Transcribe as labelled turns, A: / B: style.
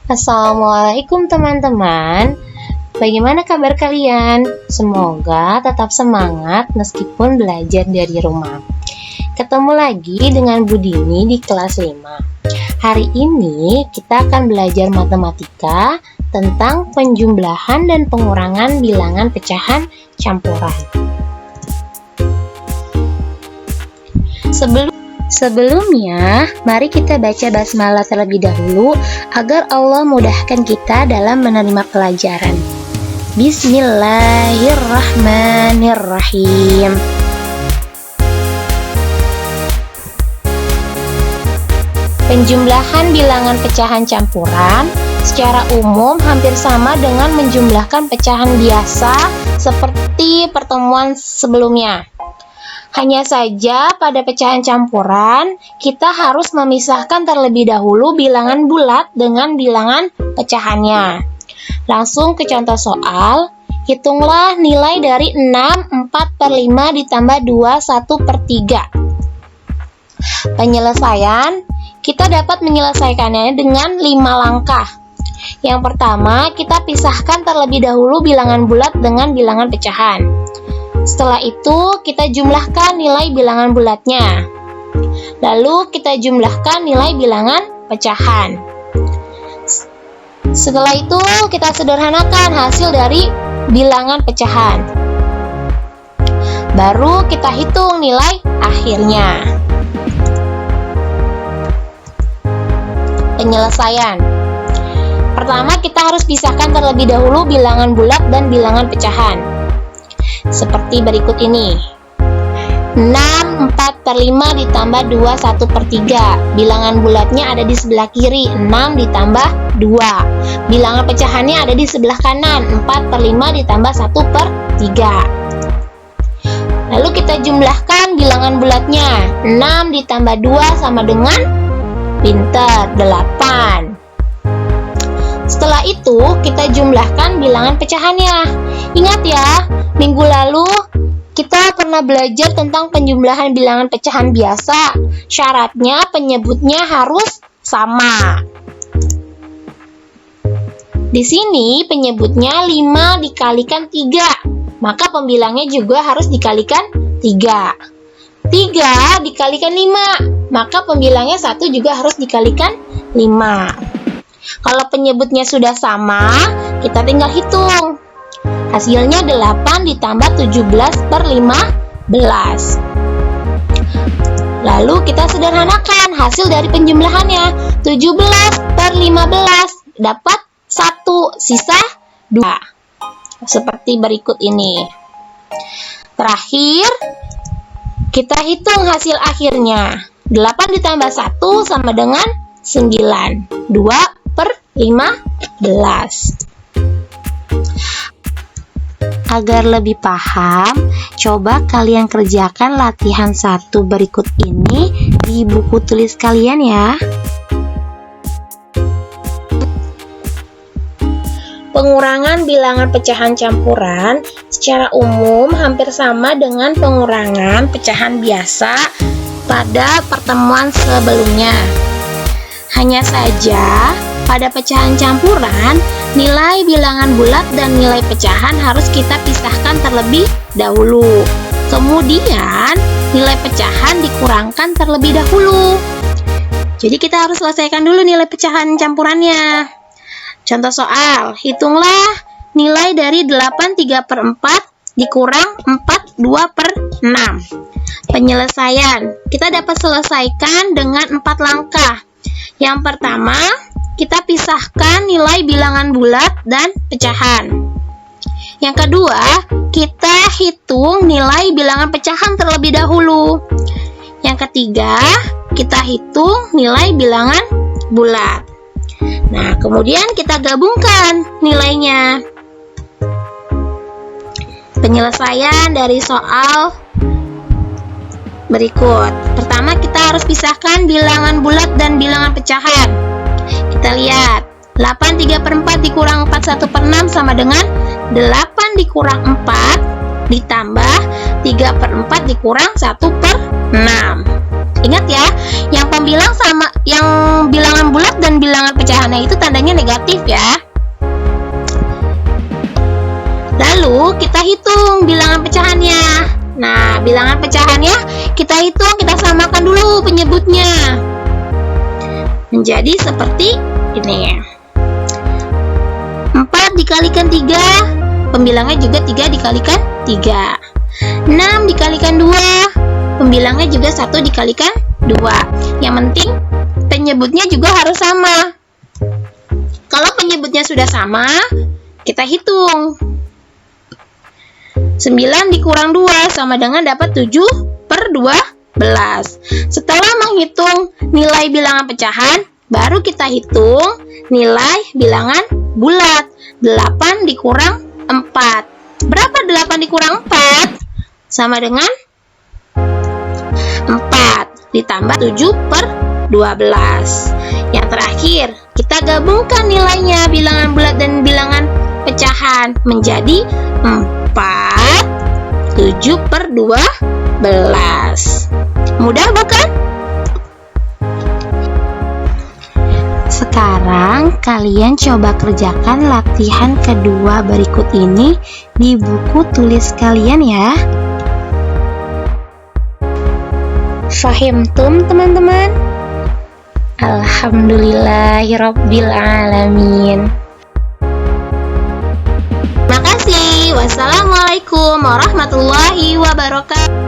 A: Assalamualaikum teman-teman. Bagaimana kabar kalian? Semoga tetap semangat meskipun belajar dari rumah. Ketemu lagi dengan Bu Dini di kelas 5. Hari ini kita akan belajar matematika tentang penjumlahan dan pengurangan bilangan pecahan campuran. Sebelumnya, mari kita baca basmalah terlebih dahulu agar Allah mudahkan kita dalam menerima pelajaran. Bismillahirrahmanirrahim. Penjumlahan bilangan pecahan campuran secara umum hampir sama dengan menjumlahkan pecahan biasa seperti pertemuan sebelumnya. Hanya saja pada pecahan campuran, kita harus memisahkan terlebih dahulu bilangan bulat dengan bilangan pecahannya. Langsung ke contoh soal, hitunglah nilai dari 6, 4 per 5 ditambah 2, 1 per 3. Penyelesaian, kita dapat menyelesaikannya dengan 5 langkah. Yang pertama, kita pisahkan terlebih dahulu bilangan bulat dengan bilangan pecahan. Setelah itu, kita jumlahkan nilai bilangan bulatnya. Lalu, kita jumlahkan nilai bilangan pecahan. Setelah itu, kita sederhanakan hasil dari bilangan pecahan. Baru kita hitung nilai akhirnya. Penyelesaian. Pertama, kita harus pisahkan terlebih dahulu bilangan bulat dan bilangan pecahan. Seperti berikut ini. 6, 4 per 5 ditambah 2, 1 per 3. Bilangan bulatnya ada di sebelah kiri, 6 ditambah 2. Bilangan pecahannya ada di sebelah kanan, 4 per 5 ditambah 1 per 3. Lalu kita jumlahkan bilangan bulatnya. 6 ditambah 2 sama dengan pintar, 8. Setelah itu, kita jumlahkan bilangan pecahannya. Ingat ya, minggu lalu kita pernah belajar tentang penjumlahan bilangan pecahan biasa. Syaratnya penyebutnya harus sama. Di sini penyebutnya 5 dikalikan 3, maka pembilangnya juga harus dikalikan 3. 3 dikalikan 5, maka pembilangnya 1 juga harus dikalikan 5. Kalau penyebutnya sudah sama, kita tinggal hitung. Hasilnya 8 ditambah 17 per 15. Lalu kita sederhanakan hasil dari penjumlahannya. 17 per 15 dapat 1, sisa 2. Seperti berikut ini. Terakhir, kita hitung hasil akhirnya. 8 ditambah 1 sama dengan 9. 2 per 15. Agar lebih paham, coba kalian kerjakan latihan 1 berikut ini di buku tulis kalian ya. Pengurangan bilangan pecahan campuran secara umum hampir sama dengan pengurangan pecahan biasa pada pertemuan sebelumnya. Hanya saja, pada pecahan campuran, nilai bilangan bulat dan nilai pecahan harus kita pisahkan terlebih dahulu. Kemudian, nilai pecahan dikurangkan terlebih dahulu. Jadi kita harus selesaikan dulu nilai pecahan campurannya. Contoh soal, hitunglah nilai dari 8 3 per 4 dikurang 4 2 per 6. Penyelesaian, kita dapat selesaikan dengan 4 langkah. Yang pertama, kita pisahkan nilai bilangan bulat dan pecahan. Yang kedua, kita hitung nilai bilangan pecahan terlebih dahulu. Yang ketiga, kita hitung nilai bilangan bulat. Nah, kemudian kita gabungkan nilainya. Penyelesaian dari soal berikut. Pertama, kita harus pisahkan bilangan bulat dan bilangan pecahan. Kita lihat, 8 3 per 4 dikurang 4 1 per 6 sama dengan 8 dikurang 4 ditambah 3 per 4 dikurang 1 per 6. Ingat ya, yang pembilang sama yang bilangan bilangan bulat dan bilangan pecahannya itu tandanya negatif ya. Lalu kita hitung bilangan pecahannya. Nah, bilangan pecahannya kita hitung, kita samakan dulu penyebutnya. Menjadi seperti ini. 4 dikalikan 3, pembilangnya juga 3 dikalikan 3. 6 dikalikan 2, pembilangnya juga 1 dikalikan 2. Yang penting penyebutnya juga harus sama. Kalau penyebutnya sudah sama, kita hitung. 9 dikurang 2 sama dengan dapat 7/12. Setelah menghitung nilai bilangan pecahan, baru kita hitung nilai bilangan bulat. 8 dikurang 4. Berapa 8 dikurang 4? Sama dengan 4 ditambah 7/12. Yang terakhir, kita gabungkan nilainya bilangan bulat dan bilangan pecahan menjadi 4 7/12. Mudah bukan? Sekarang kalian coba kerjakan latihan kedua berikut ini di buku tulis kalian ya. Fahimtum teman-teman? Alhamdulillahirabbil alamin. Makasih. Wassalamualaikum warahmatullahi wabarakatuh.